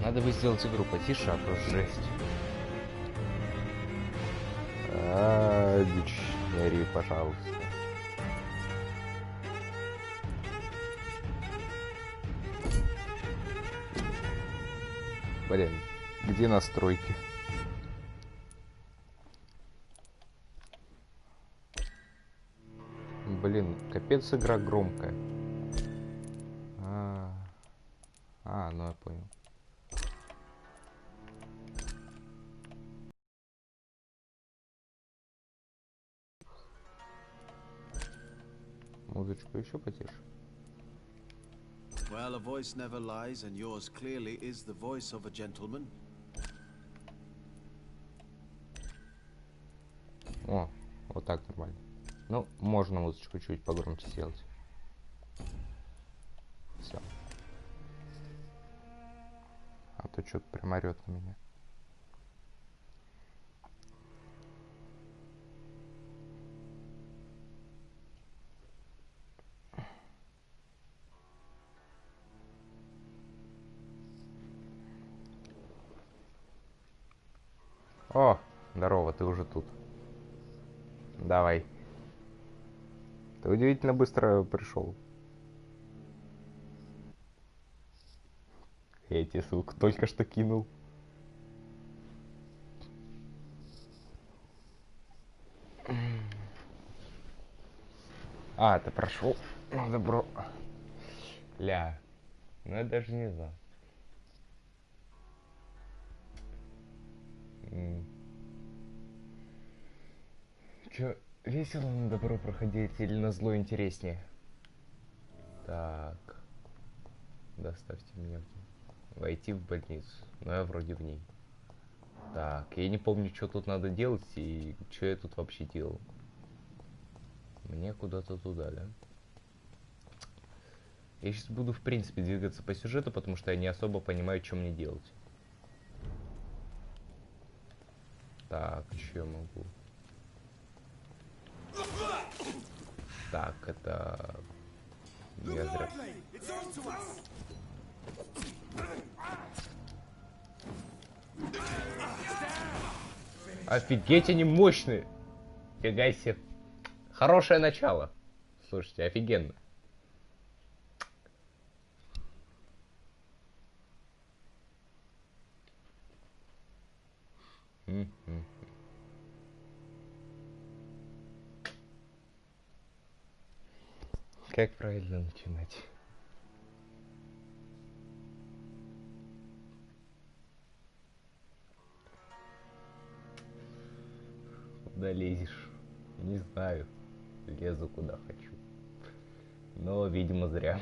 Надо бы сделать игру потише, а то жесть. Дичь, не ори, пожалуйста. Блин, где настройки? Блин, капец игра громкая. Ну я понял. Музычку еще потише. Well, a voice never lies, and yours clearly is the voice of a gentleman. О, вот так нормально. Ну, можно музычку чуть погромче сделать. Все. А то что-то прям орёт на меня. О, здорово, ты уже тут. Давай. Ты удивительно быстро пришел. Я тебе ссылку только что кинул. А, ты прошел? Ну, добро. Ля. Ну, я даже не знаю. Чё, весело на добро проходить или на зло интереснее? Так. Доставьте меня войти в больницу. Но я вроде в ней. Так, я не помню, что тут надо делать и что я тут вообще делал. Мне куда-то туда, да? Я сейчас буду, в принципе, двигаться по сюжету, потому что я не особо понимаю, что мне делать. Так, что я могу? Так, это... Я зря... Офигеть, они мощные! Фига себе. Хорошее начало. Слушайте, офигенно. Как правильно начинать? Куда лезешь? Не знаю. Лезу куда хочу. Но, видимо, зря.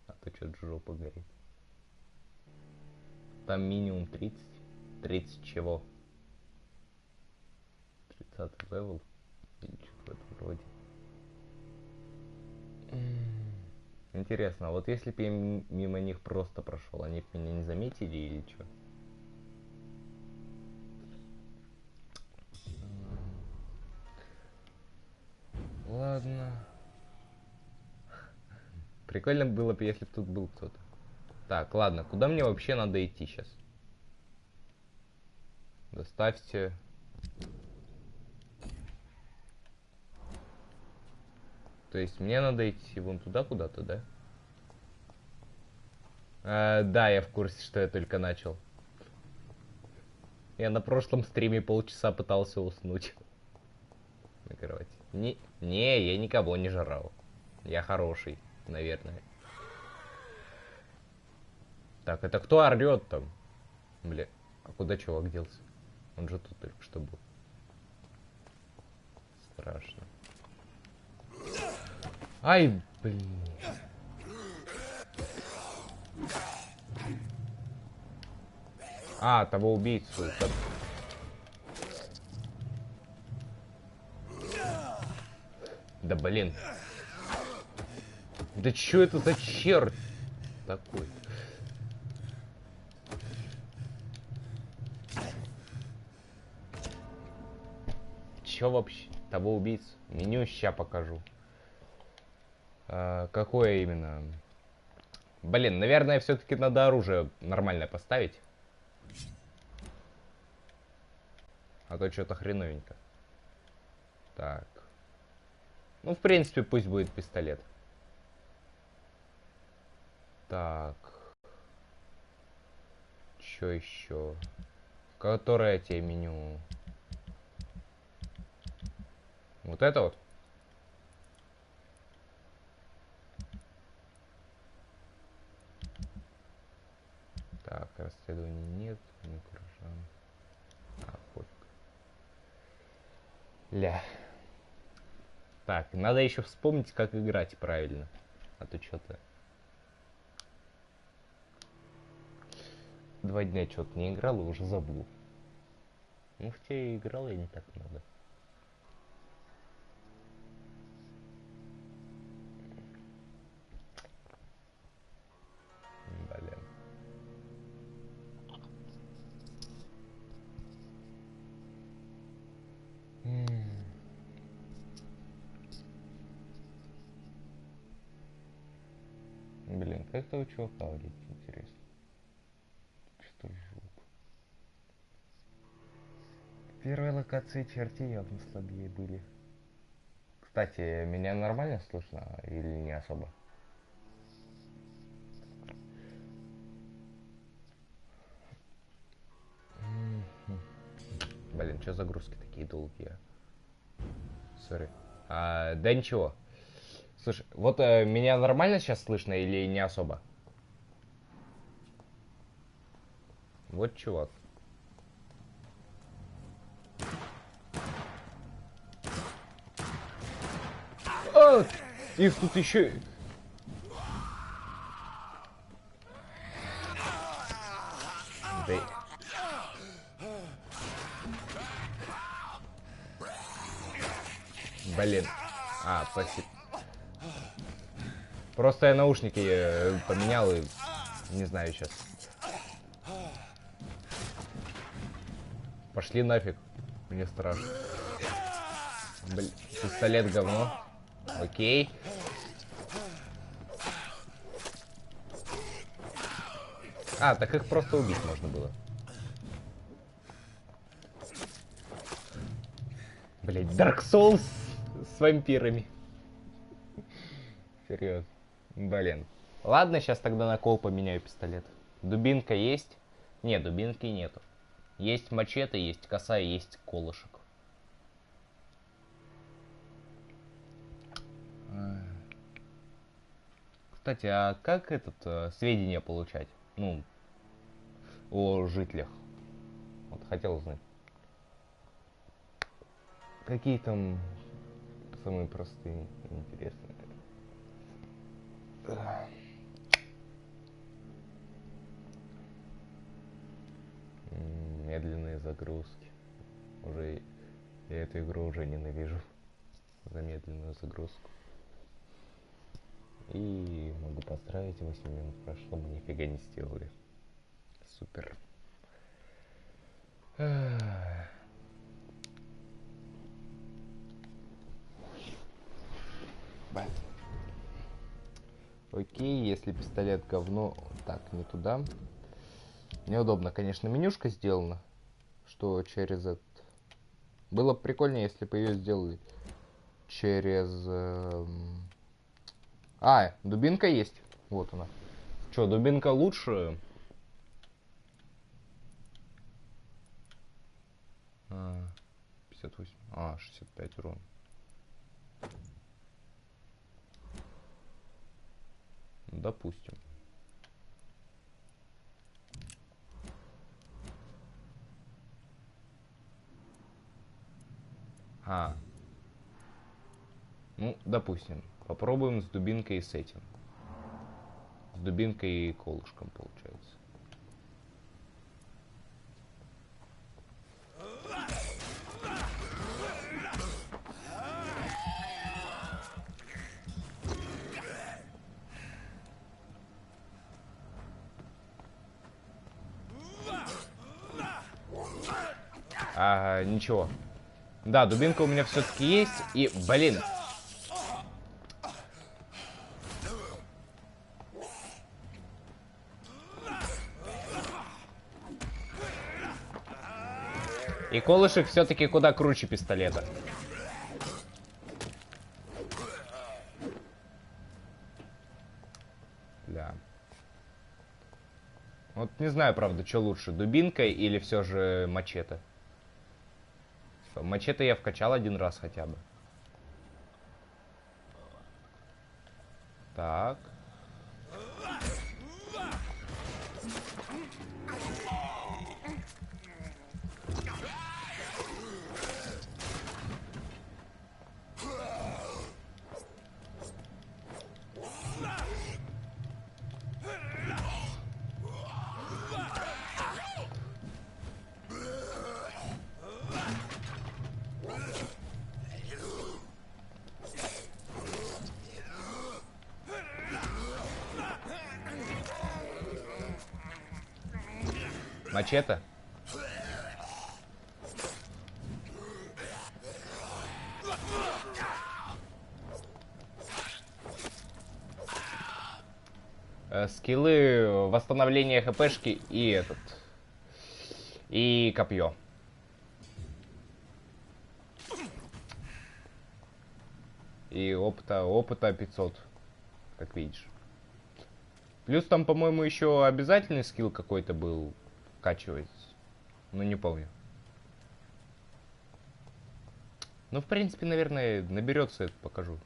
А то что-то жопа горит. Там минимум 30. 30 чего? 30 левел? Или что-то в этом роде. Интересно, а вот если бы я мимо них просто прошел, они бы меня не заметили или что? Ладно. Прикольно было бы, если бы тут был кто-то. Так, ладно, куда мне вообще надо идти сейчас? Доставьте. То есть мне надо идти вон туда куда-то, да? Да, я в курсе, что я только начал. Я на прошлом стриме полчаса пытался уснуть. На кровати. Не, я никого не жрал. Я хороший, наверное. Так, это кто орёт там? Бля, а куда чувак делся? Он же тут только что был. Страшно. Ай, блин. А, того убийцу. Да блин. Да чё это за черт такой? Чё вообще? Того убийцу? Меню ща покажу. Какое именно? Блин, наверное, все-таки надо оружие нормально поставить. А то что-то хреновенько. Так. Ну, в принципе, пусть будет пистолет. Так. Что еще? Которое тебе меню? Вот это вот? Так, расследований нет. Не угрожаем. А, пофиг. Ля. Так, надо еще вспомнить, как играть правильно. А то что-то... 2 дня что-то не играл и уже забыл. Ну, хотя и играл я не так много. Блин. Блин, как этого чувака валить, интересно. Что жук. Первые локации черти явно слабее были. Кстати, меня нормально слышно или не особо? Блин, что загрузки такие долгие? Сори. Да ничего. Слушай, вот меня нормально сейчас слышно или не особо? Вот чувак. А, их тут еще... Да... Блин. Спасибо. Просто я наушники поменял и не знаю сейчас. Пошли нафиг. Мне страшно. Блин, пистолет говно. Окей. Так их просто убить можно было. Блять, Dark Souls с вампирами. Серьезно. Блин. Ладно, сейчас тогда на кол поменяю пистолет. Дубинка есть? Нет, дубинки нету. Есть мачете, есть коса, есть колышек. Кстати, а как сведения получать? Ну, о жителях. Вот хотел узнать. Какие там самые простые и интересные? Медленные загрузки. Уже я эту игру уже ненавижу. За медленную загрузку. И могу поздравить, 8 минут прошло, мы нифига не сделали. Супер. Окей, если пистолет говно... Так, не туда. Неудобно, конечно, менюшка сделана. Что через это... Было бы прикольнее, если бы ее сделали через... дубинка есть. Вот она. Че, дубинка лучше? 58. 65 урон. Допустим. Ну, допустим. Попробуем с дубинкой и с этим. С дубинкой и колышком получается. Ничего. Да, дубинка у меня все-таки есть. И, блин. И колышек все-таки куда круче пистолета. Да. Вот не знаю, правда, что лучше, дубинкой или все же мачете. Мачете я вкачал один раз хотя бы. Так. Мачете? Скиллы восстановления хпшки и этот. И копье. И опыта 500, как видишь. Плюс там, по-моему, еще обязательный скилл какой-то был вкачивать. Ну, не помню. Ну, в принципе, наверное, наберется, это покажу.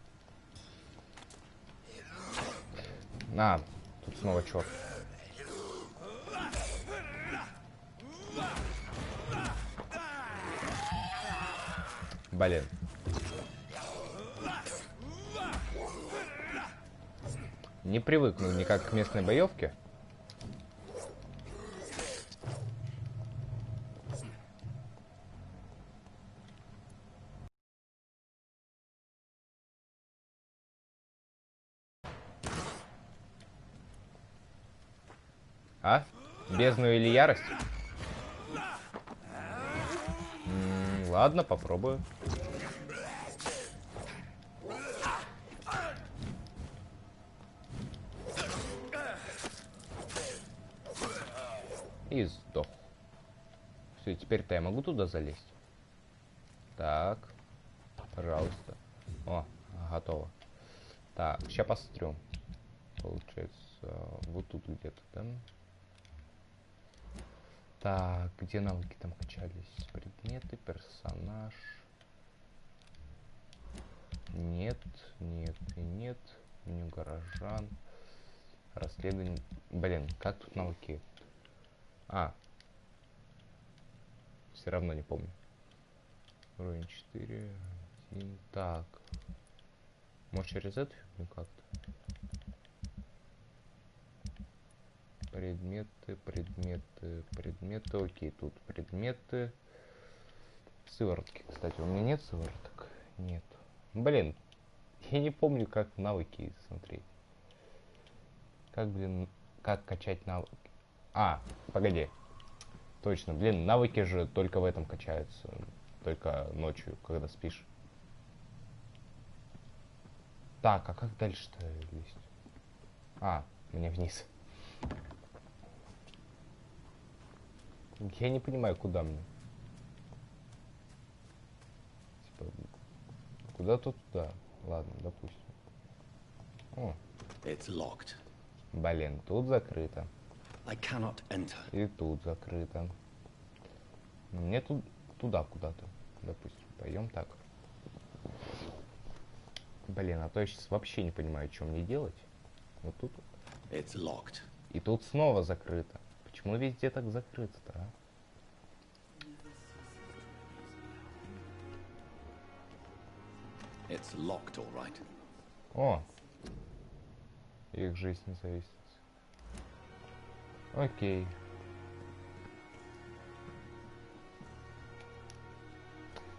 А, тут снова черт. Блин. Не привыкну никак к местной боевке. А? Бездну или ярость? Ладно, попробую. И сдох. Все, теперь-то я могу туда залезть? Так. Пожалуйста. О, готово. Так, сейчас посмотрю. Получается, вот тут где-то, да? Так, где навыки там качались? Предметы, персонаж. Нет, нет и нет. Меню горожан. Расследование. Блин, как тут навыки? А. Все равно не помню. Уровень 4. 1. Так. Может через эту фигню как-то? Предметы, предметы, предметы. Окей, тут предметы. Сыворотки, кстати. У меня нет сывороток? Нет. Блин, я не помню, как навыки смотреть. Как, блин, как качать навыки? А, погоди. Точно, блин, навыки же только в этом качаются. Только ночью, когда спишь. Так, а как дальше-то лезть? А, мне вниз. Я не понимаю, куда мне. Типа, куда-то туда. Ладно, допустим. О. It's locked. Блин, тут закрыто. I cannot enter. И тут закрыто. Мне тут туда куда-то, допустим. Пойдем так. Блин, а то я сейчас вообще не понимаю, что мне делать. Вот тут. It's locked. И тут снова закрыто. Почему везде так закрыто-то, а? It's locked, all right. О! Их жизнь не зависит. Окей.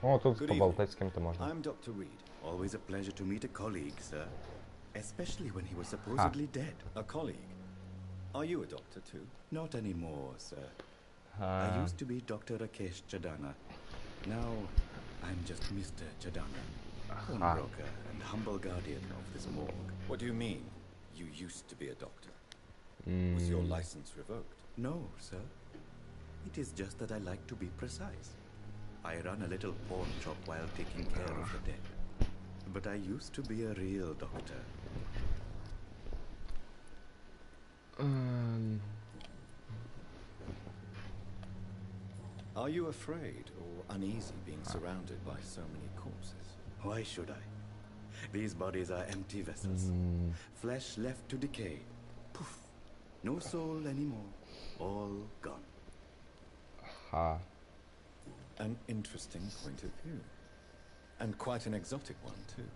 О, тут поболтать с кем-то можно. I'm Dr. Reed. Always a pleasure to meet a colleague, sir. Especially when he was supposedly dead. A colleague. Are you a doctor too? Not anymore, sir. I used to be Dr. Rakesh Chadana. Now, I'm just Mr. Chadana. Pawnbroker and humble guardian of this morgue. What do you mean? You used to be a doctor. Was your license revoked? No, sir. It is just that I like to be precise. I run a little pawn shop while taking care of the dead. But I used to be a real doctor. Are you afraid or uneasy being surrounded by so many corpses? Why should I? These bodies are empty vessels. Flesh left to decay. Poof. No soul anymore. All gone. Ha. An interesting point of view. And quite an exotic one, too.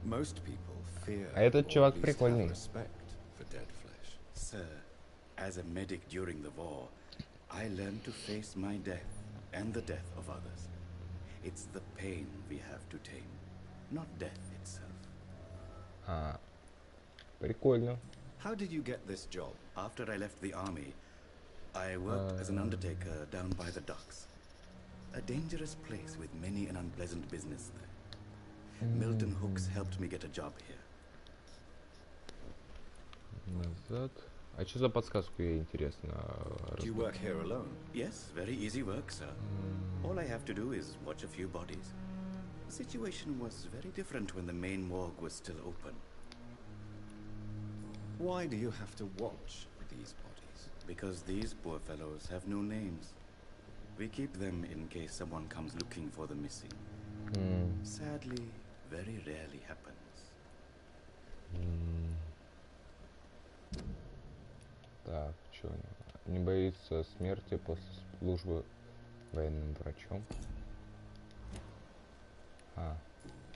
Most people fear А этот or чувак at least have прикольный. respect for dead flesh. Sir, as a medic during the war, I learned to face my death and the death of others. It's the pain we have to tame, not death itself. А. Прикольно. How did you get this job? After I left the army, I worked as an undertaker down by the docks. A dangerous place with many an unpleasant business there. Milton Hooks helped me get a job here. Назад. А что за подсказку ей интересно? Do you work here alone? Yes, very easy work, sir. All I have to do is watch a few bodies. The situation was very different when the main morgue was still open. Why do you have to watch these bodies? Because these poor fellows have no names. We keep them in case someone comes looking for the missing. Sadly, very rarely happens. Так, что? Не боится смерти после службы военным врачом. А.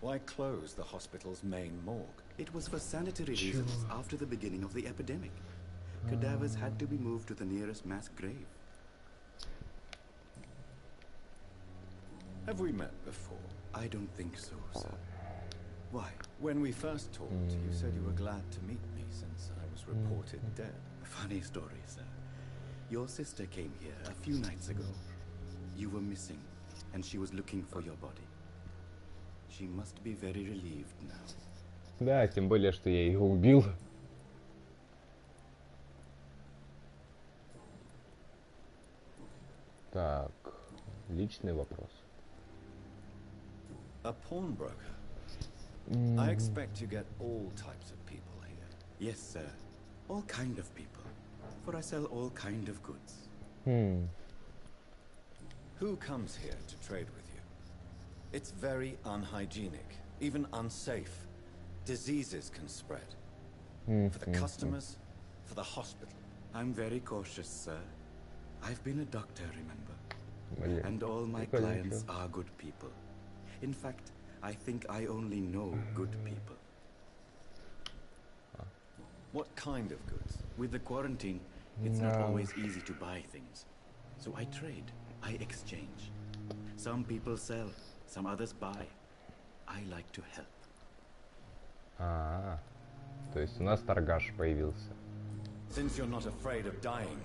Why close the hospital's main morgue? It was for sanitary reasons after the beginning of the epidemic. Cadavers had to be moved to the nearest mass grave. Have we met before? I don't think so, sir. Why? When we first talked, you said you were glad to meet me since I was reported dead. Funny story, sir. Your sister came here a few nights ago. You were missing, and she was looking for your body. She must be very relieved now. Да, тем более, что я ее убил. Так, личный вопрос. A pawnbroker? I expect you get all types of people here. Yes, sir. All kind of people. For I sell all kind of goods. Who comes here to trade with you? It's very unhygienic, even unsafe. Diseases can spread. For the customers, for the hospital. I'm very cautious, sir. I've been a doctor, remember? Блин, And all my clients are good people. In fact, I think I only know good people. What kind of goods? With the quarantine, it's not always easy to buy things. So I trade, I exchange. Some people sell, some others buy. I like to help. То есть у нас торгаш появился. Since you're not afraid of dying,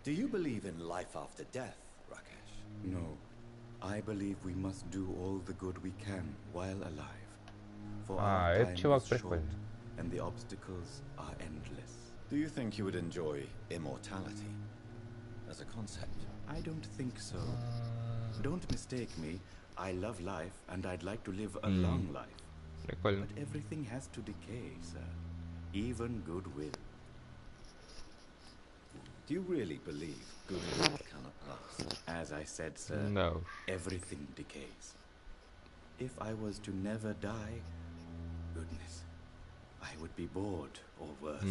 do you believe in life after death, Rakesh? No, I believe we must do all the good we can while alive. For our этот time чувак is short, прикольный. and the obstacles are endless. Do you think you would enjoy immortality as a concept? I don't think so. Don't mistake me. I love life, and I'd like to live a long life. Прикольно. But everything has to decay, sir. Even goodwill. Do you really believe goodwill cannot last? As I said, sir, Да уж. everything decays. If I was to never die, goodness, I would be bored or worse.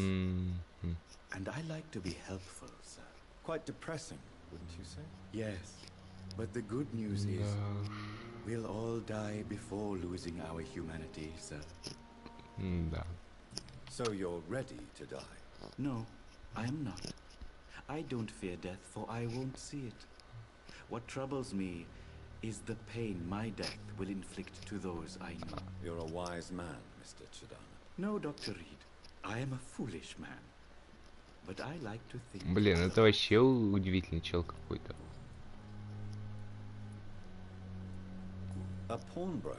And I like to be helpful, sir. Quite depressing, wouldn't you say? Yes, but the good news is we'll all die before losing our humanity, sir. Да. So you're ready to die? No, I am not. I don't fear death, for I won't see it. What troubles me is the pain my death will inflict to those I know. You're a wise man, Mr. Chidana. No, Dr. Reed, I am a foolish man. But I like to think... Блин, это вообще удивительный чел какой-то. A pawnbroker?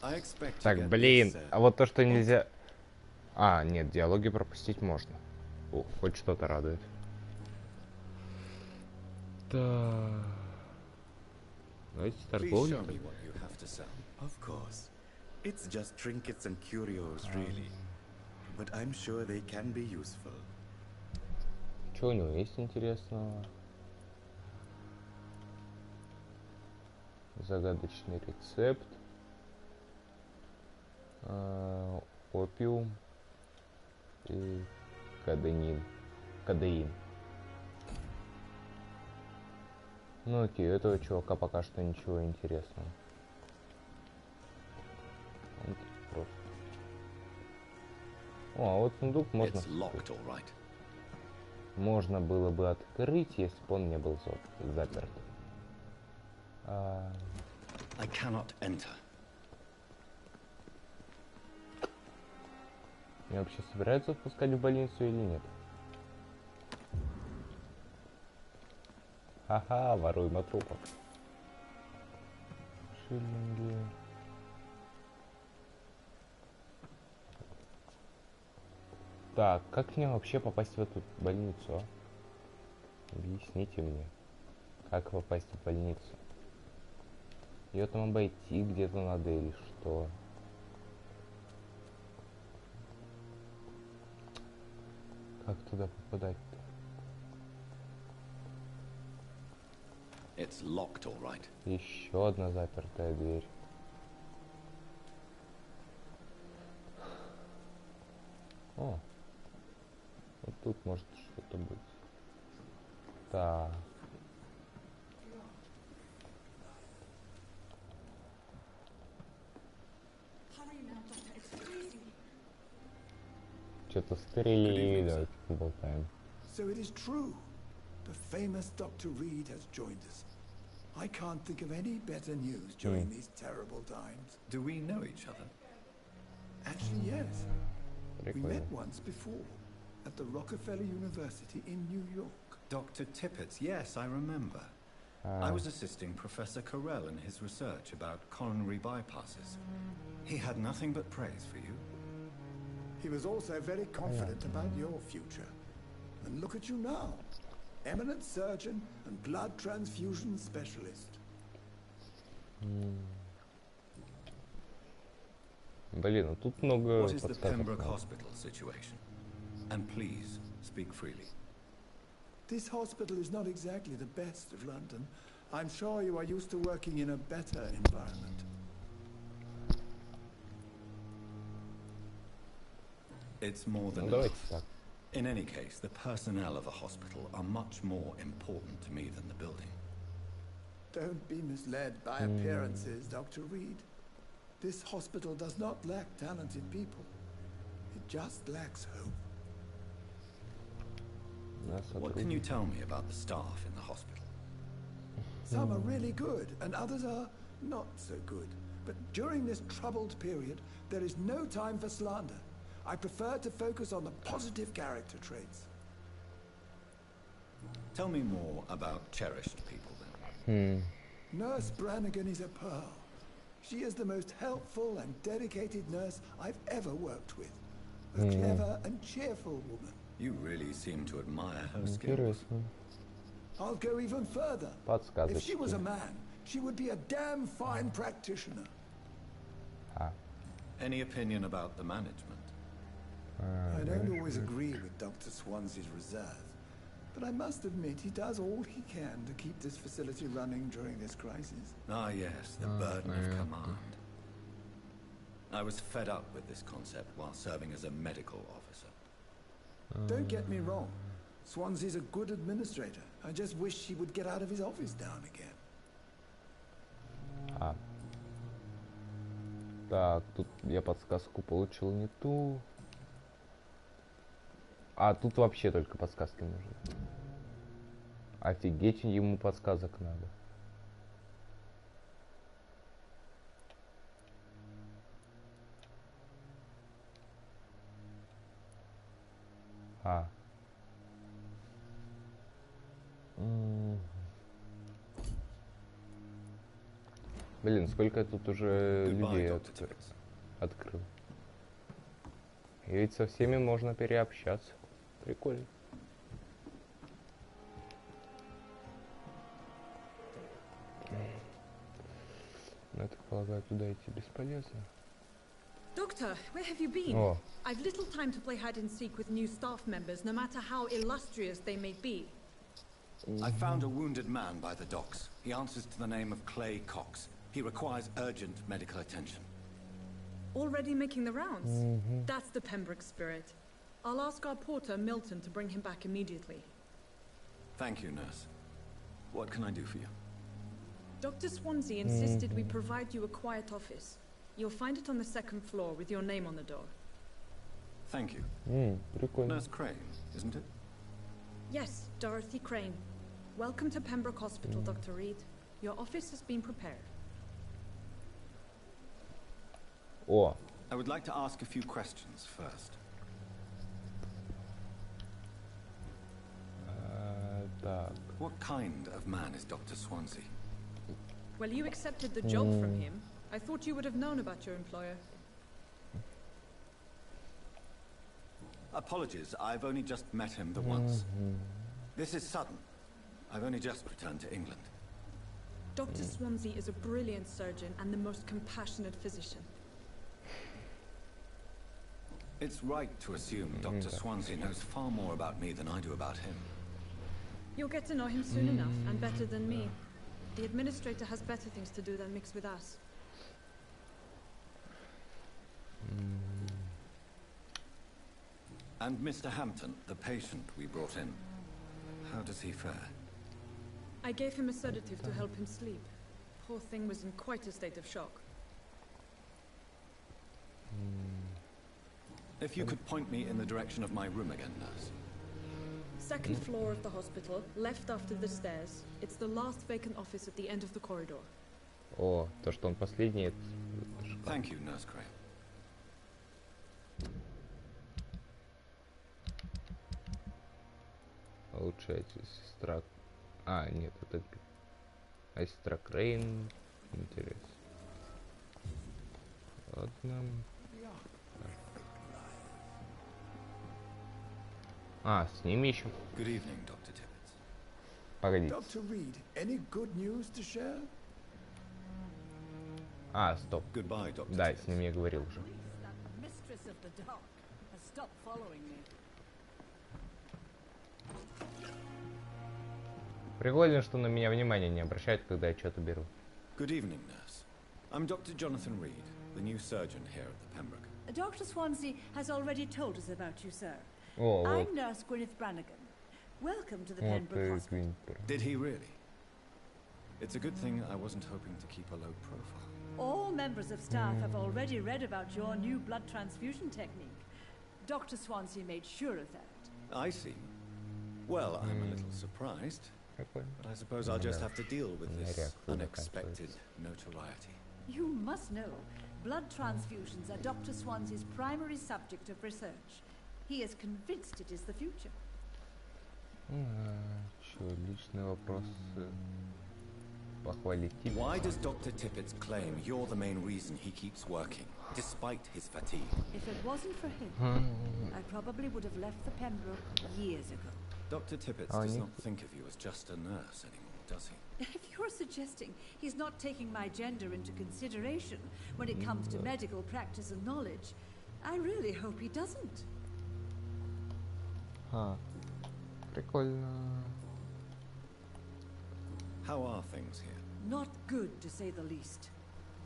I expect you Так, get блин, this, а вот то, что нельзя... А, нет, диалоги пропустить можно. О, хоть что-то радует. Да. Давайте Please торговлю. show me what you have to sell. Of course. It's just trinkets and curios, really. But I'm sure they can be useful. Что у него есть интересного? Загадочный рецепт. Опиум. И кадеин. Ну окей, у этого чувака пока что ничего интересного. Он тут просто. О, а вот сундук можно Locked, all right. можно было бы открыть, если бы он не был заперт. I cannot enter. Меня вообще собираются впускать в больницу или нет? Ха-ха, воруем от трупов. Шиллинги. Так, как мне вообще попасть в эту больницу, а? Объясните мне, как попасть в больницу? Ее там обойти где-то надо или что? Как туда попадать-то? It's locked, all right. Еще одна запертая дверь. О, вот тут может что-то быть. Так. Что-то стрелили, давайте поболтаем. So it is true. The famous Dr. Reed has joined us. I can't think of any better news during these terrible times. Do we know each other? Actually, yes. We Прикольно. met once before at the Rockefeller University in New York. Dr. Tippett's, yes, I remember. I was assisting Professor Carell in his research about coronary bypasses. He had nothing but praise for you. He was also very confident about your future. And look at you now. Eminent surgeon and blood transfusion specialist. Блин, ну тут много What is the подсказок. Pembroke Hospital situation? And please, speak freely. This hospital is not exactly the best of London. I'm sure you are used to working in a better environment. It's more than Ну давайте enough. так. In any case, the personnel of a hospital are much more important to me than the building. Don't be misled by appearances, Dr. Reed. This hospital does not lack talented people. It just lacks hope. What can you tell me about the staff in the hospital? Some are really good, and others are not so good. But during this troubled period, there is no time for slander. I prefer to focus on the positive character traits. Tell me more about cherished people then. Nurse Brannigan is a pearl. She is the most helpful and dedicated nurse I've ever worked with. A clever and cheerful woman. You really seem to admire her skills. Интересно. I'll go even further. If she was a Подсказочки. man, she would be a damn fine practitioner. Any opinion about the management? I don't always agree with Dr. Swansea's reserve, but I must admit he does all he can to keep this facility running during this crisis. Ah yes, the burden of command. I was fed up with this concept while serving as a medical officer. Don't get me wrong. Swansea's a good administrator. I just wish he would get out of his office now and again. Так, тут я подсказку получил не ту. А тут вообще только подсказки нужны. Офигеть, ему подсказок надо. Блин, сколько я тут уже людей открыл. И ведь со всеми можно переобщаться. Прикольно. полагаю, туда идти бесполезно. Doctor, where have you been? О, I've little time to play hide and seek with new staff members, no matter how illustrious they may be. I found a wounded man by the docks. He answers to the name of Clay Cox. He requires urgent medical attention. Already making the rounds? That's the Pembroke spirit. I'll ask our porter, Milton, to bring him back immediately. Thank you, nurse. What can I do for you? Dr. Swansea insisted we provide you a quiet office. You'll find it on the second floor with your name on the door. Thank you. прикольно. Nurse Crane, isn't it? Yes, Dorothy Crane. Welcome to Pembroke Hospital, Dr. Reed. Your office has been prepared. О, I would like to ask a few questions first. так. What kind of man is Dr. Swansea? Well, you accepted the job from him. I thought you would have known about your employer. Apologies, I've only just met him the once. This is sudden. I've only just returned to England. Dr. Swansea is a brilliant surgeon and the most compassionate physician. It's right to assume Dr. Swansea knows far more about me than I do about him. You'll get to know him soon enough, and better than me. The administrator has better things to do than mix with us. And Mr. Hampton, the patient we brought in, how does he fare? I gave him a sedative to help him sleep. Poor thing was in quite a state of shock. If you could point me in the direction of my room again, nurse. Second floor of the hospital, left after the stairs. It's the last vacant office at the end of the corridor. О, то, что он последний, это шикарно. Thank you, Nurse Crane. Лучшая сестра... А, нет, это... А сестра Крейн... Интересно. Ладно. А, с ними еще... Good evening, Dr. Tibbets. Погодите. Dr. Reed, any good news to share? А, стоп. Goodbye, Dr. Да, Tibbets. с ним я говорил уже. Прикольно, что на меня внимания не обращают, когда я что-то беру. Good evening, nurse. I'm Dr. Jonathan Reed, the new surgeon here at the Pembroke. Dr. Swansea has already told us about you, sir. О, вот. I'm Nurse Gwyneth Brannigan. Welcome to the Вот Pembroke и Hospital. Гвинтер. Did he really? It's a good thing I wasn't hoping to keep a low profile. All members of staff have already read about your new blood transfusion technique. Dr. Swansea made sure of that. I see. Well, I'm a little surprised, Прикольно. but I suppose I'll just have to deal with this Реакция unexpected заканчивается. notoriety. You must know, blood transfusions are Dr. Swansea's primary subject of research. He is convinced it is the future. Чё, личный вопрос. Похвалить тебя. Why does Dr. Tippett claim you're the main reason he keeps working, despite his fatigue? If it wasn't for him, I probably would have left the Pembroke years ago. Dr. Tippett Oh, does yeah. not think of you as just a nurse anymore, does he? If you're suggesting he's not taking my gender into consideration when it comes to medical practice and knowledge, I really hope he doesn't. Прикольно. How are things here? Not good, to say the least.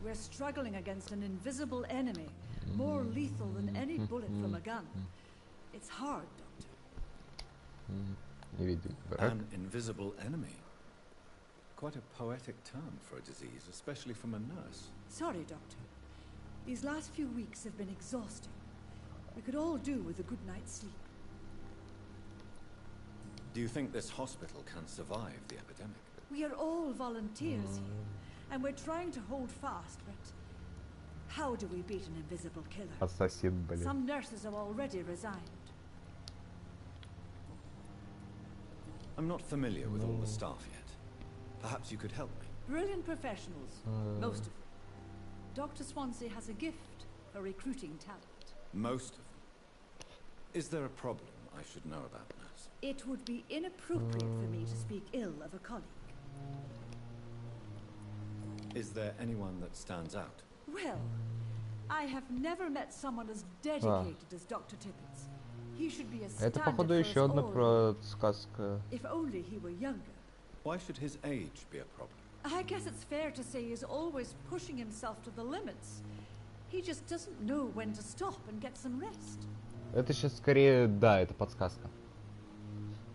We're struggling against an invisible enemy, more lethal than any bullet from a gun. It's hard, Doctor. Невидимый враг. An invisible enemy. Quite a poetic term for a disease, especially from a nurse. Sorry, Doctor. These last few weeks have been exhausting. We could all do with a good night's sleep. Do you think this hospital can survive the epidemic? We are all volunteers here, and we're trying to hold fast, but how do we beat an invisible killer? Ассасин, блин. Some nurses have already resigned. I'm not familiar with all the staff yet. Perhaps you could help me. Brilliant professionals, most of them. Dr. Swansea has a gift for recruiting talent. Most of them. Is there a problem I should know about, nurse? It would be inappropriate for me to speak ill of a colleague. Is there anyone that stands out? Well, I have never met someone as dedicated as Dr. Tippett. He should be a Это, standard походу, for еще us одна all. подсказка. If only he were younger. Why should his age be a problem? I guess it's fair to say he's always pushing himself to the limits. He just doesn't know when to stop and get some rest. Это сейчас скорее, да, это подсказка.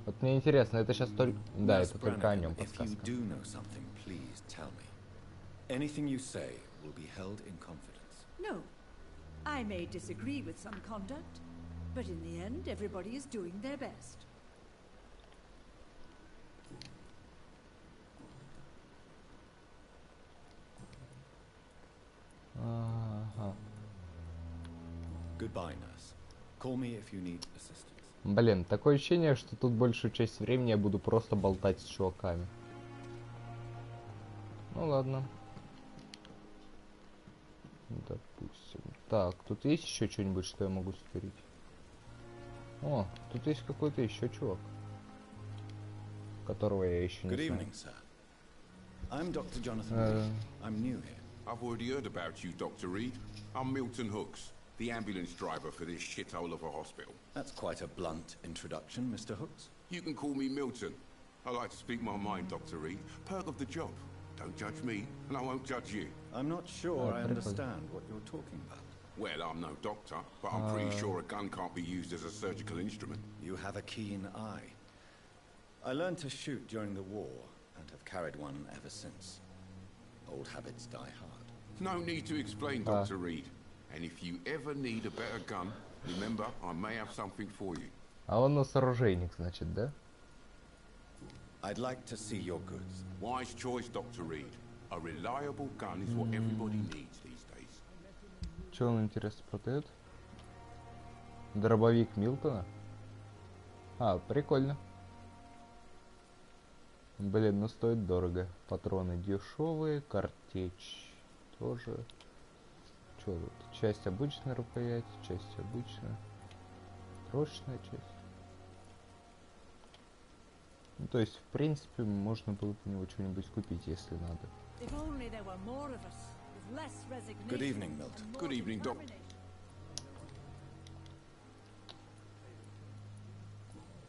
Вот мне интересно, это сейчас только... Да, это только о нем If you подсказка. do know something, please tell me. Anything you say will be held in confidence. No. I may disagree with some conduct, but in the end, everybody is doing their best. Ага. Goodbye, nurse. Call me if you need assistance. Блин, такое ощущение, что тут большую часть времени я буду просто болтать с чуваками. Ну ладно. Допустим. Так, тут есть еще что-нибудь, что я могу стырить? О, тут есть какой-то еще чувак, которого я еще не Good знаю. evening, sir. I'm Dr. Jonathan Reed. I'm new here. I've already heard about you, Dr. Reed. I'm Milton Hooks, the ambulance driver for this shithole of a hospital. That's quite a blunt introduction, Mr. Hooks. You can call me Milton. I like to speak my mind, Dr. Reed. Perk of the job. Don't judge me, and I won't judge you. I'm not sure I understand what you're talking about. Well, I'm no doctor, but I'm pretty sure a gun can't be used as a surgical instrument. You have a keen eye. I learned to shoot during the war, and have carried one ever since. Old habits die hard. No need to explain, Dr. Reed. And if you ever need a better gun, remember, I may have something for you. А он у нас оружейник, значит, да? I'd like to see your goods. Wise choice, Dr. Reed. A reliable gun is what everybody needs these days. Что он, интересно, продает? Дробовик Милтона? А, прикольно. Блин, ну стоит дорого. Патроны дешевые, картечь тоже. Что тут? Часть обычная рукоять, часть обычная. Крошечная часть. Ну, то есть, в принципе, можно было бы у него что-нибудь купить, если надо. If only there were more of us, with less resignation. Good evening, Milton. and more Good evening, Doc. determination.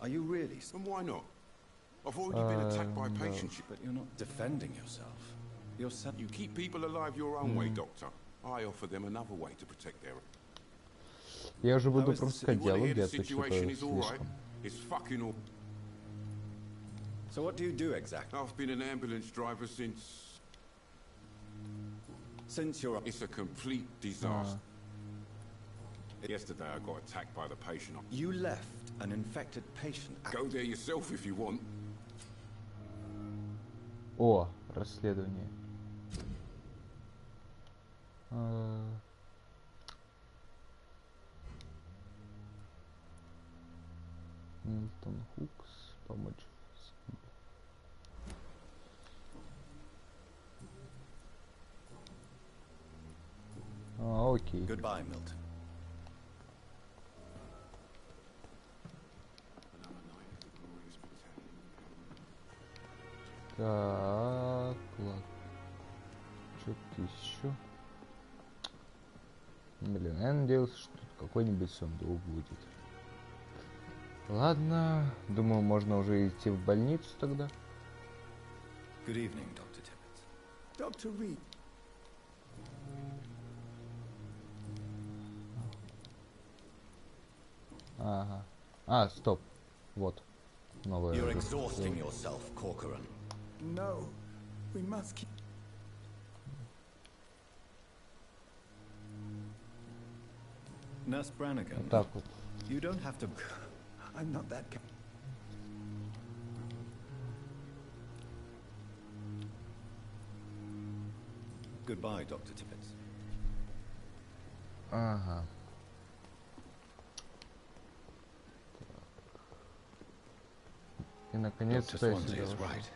Are you really? And why not? I've already been attacked by patients. But you're not defending yourself. You're You keep people alive your own way, Doctor. I offer them another way to protect their... Я уже буду How is просто the You wanna hear диалоги, the а то что-то situation is all right? слишком. It's fucking all... So what do you do exactly? I've been an ambulance driver since... Since you're... It's a complete disaster. Yesterday I got attacked by the patient. You left an infected patient. Go there yourself if you want. О, расследование. Милтон Хукс, помочь. А, окей. Goodbye, Milton. Так, ладно. Что-то еще. Блин, я надеялся, что тут какой-нибудь сундук будет. Ладно, думаю, можно уже идти в больницу тогда. Good evening, Dr. Tippett. Dr. Reed, Ага. А, стоп. Вот. Новое. You're оружие. exhausting yourself, Corcoran. no. We must keep... Nurse Brannigan, Вот так вот. you don't have to... I'm not that guy. Goodbye, Dr. Tippett. Ага. И наконец-то Dr. я Swansea сюда is вошел. right.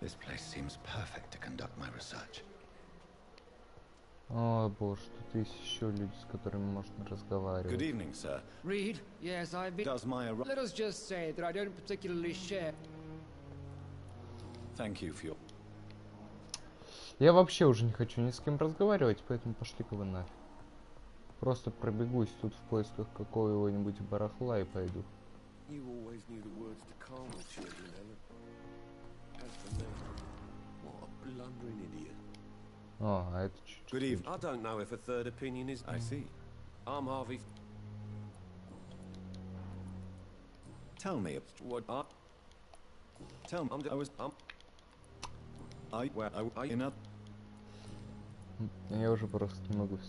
This place seems perfect to conduct my research. О боже, тут есть еще люди, с которыми можно Good разговаривать. evening, sir. Reed, yes, I've been... Does my... Let us just say that I don't particularly share... Thank you for your... Я вообще уже не хочу ни с кем разговаривать, поэтому пошли-ка вы нафиг. Просто пробегусь тут в поисках какого-нибудь барахла и пойду. О, а это чуть-чуть. Good evening. I don't know if a third opinion is. I see. I'm Harvey. Tell me What? Tell me. I was. I in a Я уже просто не могу.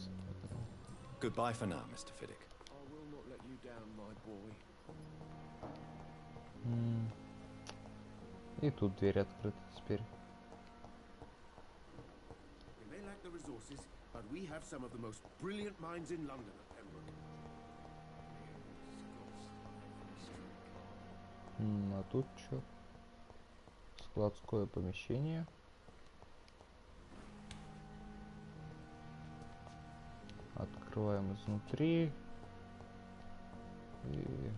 goodbye for now, Mr. Fiddick. I will not let you down, my boy. И тут дверь открыта теперь. We may lack the resources, but we have some of the most brilliant minds in London at Pembroke. А тут что? Складское помещение. Открываем изнутри. И...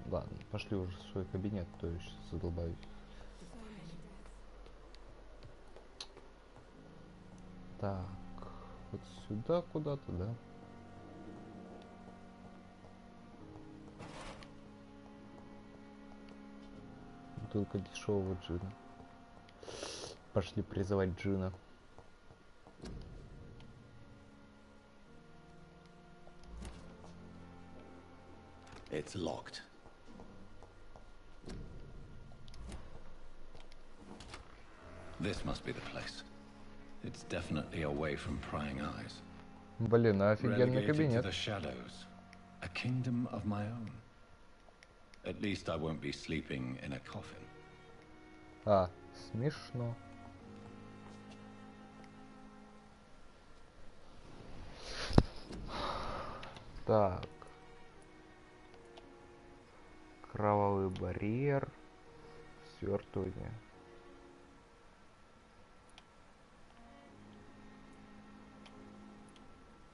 Ладно, пошли уже в свой кабинет, то есть задолбаюсь. Так, вот сюда куда-то, да? Бутылка дешевого джина. Пошли призывать джина. It's locked. This must be the place. It's definitely away from prying eyes. Блин, офигенный Relegated to кабинет. the shadows. A kingdom of my own. At least I won't be sleeping in a coffin. А, смешно. Так. Кровавый барьер. Свертывание.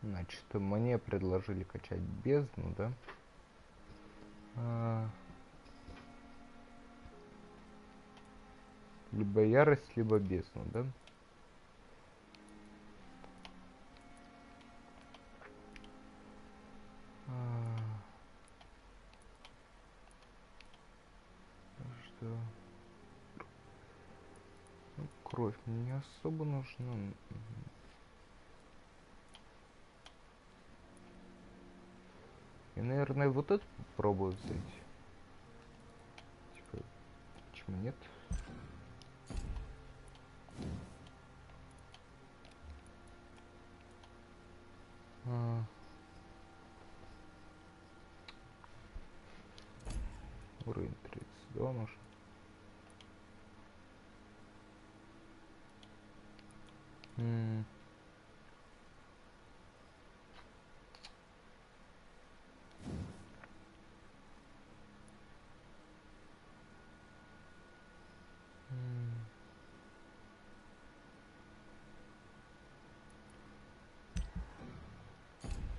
Значит, мне предложили качать бездну, да? Либо ярость, либо бездну, да? Что? Ну, кровь мне не особо нужна. И, наверное, вот это попробую взять. Типа, почему нет? Уровень 32 нужен.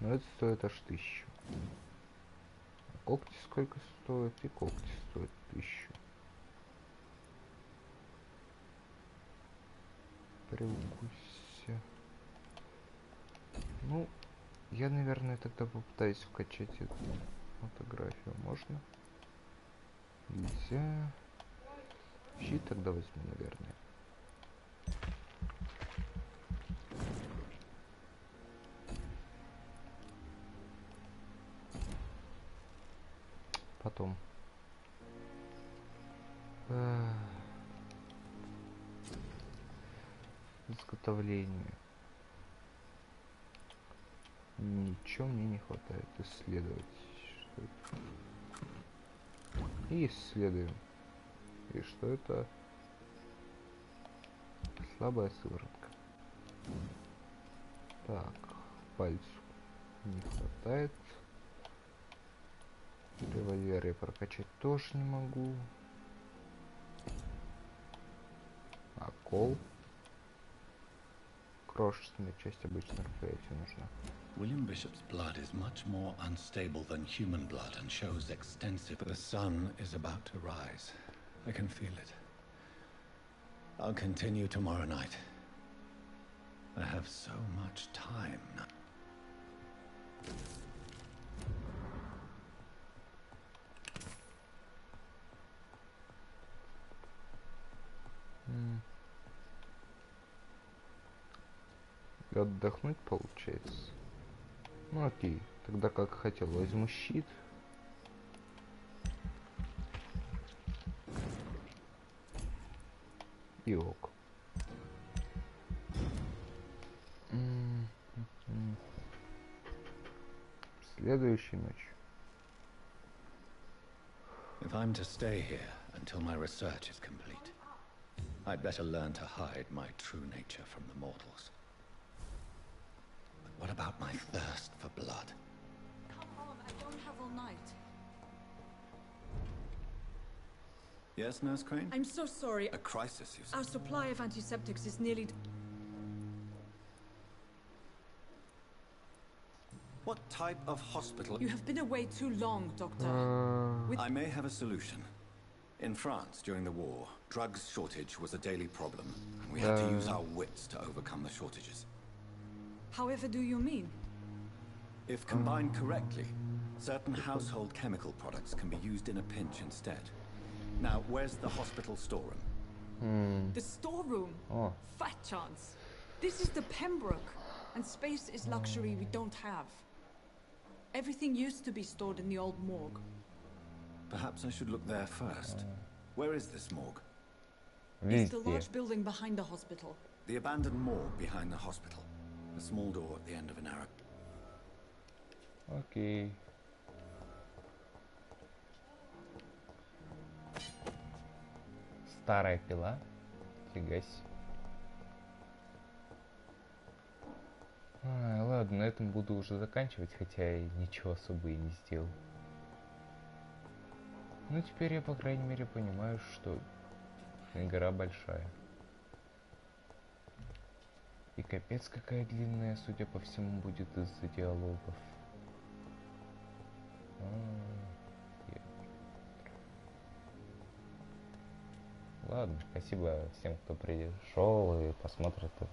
Но это стоит аж 1000. Когти сколько стоит? И когти стоят 1000. Приукусь. Ну, я, наверное, тогда попытаюсь вкачать эту фотографию. Можно? Нельзя. Щит тогда возьму, наверное. Потом. Изготовление. Ничего мне не хватает. Исследовать. Что это? И исследуем. И что это? Слабая сыворотка. Так, пальцу не хватает. Револьвер я прокачать тоже не могу. А кол? Крошечная часть обычно рукояти нужна. William Bishop's blood is much more unstable than human blood and shows extensive. The sun is about to rise. I can feel it. I'll continue tomorrow night. I have so much time now. Отдохнуть получается. Ну окей, тогда как хотел, возьму щит. И ок. Следующей ночью. If I'm to stay here until my research is complete, I'd better learn to hide my true nature from the mortals. But what about my thirst for blood? Come on, I don't have all night. Yes, Nurse Crane? I'm so sorry. A crisis, you Our said. supply of antiseptics is nearly... What type of hospital? You have been away too long, Doctor. I may have a solution. In France, during the war, drugs shortage was a daily problem. We had to use our wits to overcome the shortages. However do you mean? If combined correctly, certain household chemical products can be used in a pinch instead. Now, where's the hospital storeroom? The storeroom? Oh. Fat chance. This is the Pembroke, and space is luxury we don't have. Everything used to be stored in the old morgue. Perhaps I should look there first. Where is this morgue? It's the Везде. large building behind the hospital. The abandoned morgue behind the hospital. A small door at the end of a narrow... Окей. Старая пила. Фига себе. Ладно, на этом буду уже заканчивать, хотя и ничего особо и не сделал. Ну, теперь я, по крайней мере, понимаю, что игра большая. И капец какая длинная, судя по всему, будет из-за диалогов. Ладно, спасибо всем, кто пришел и посмотрит это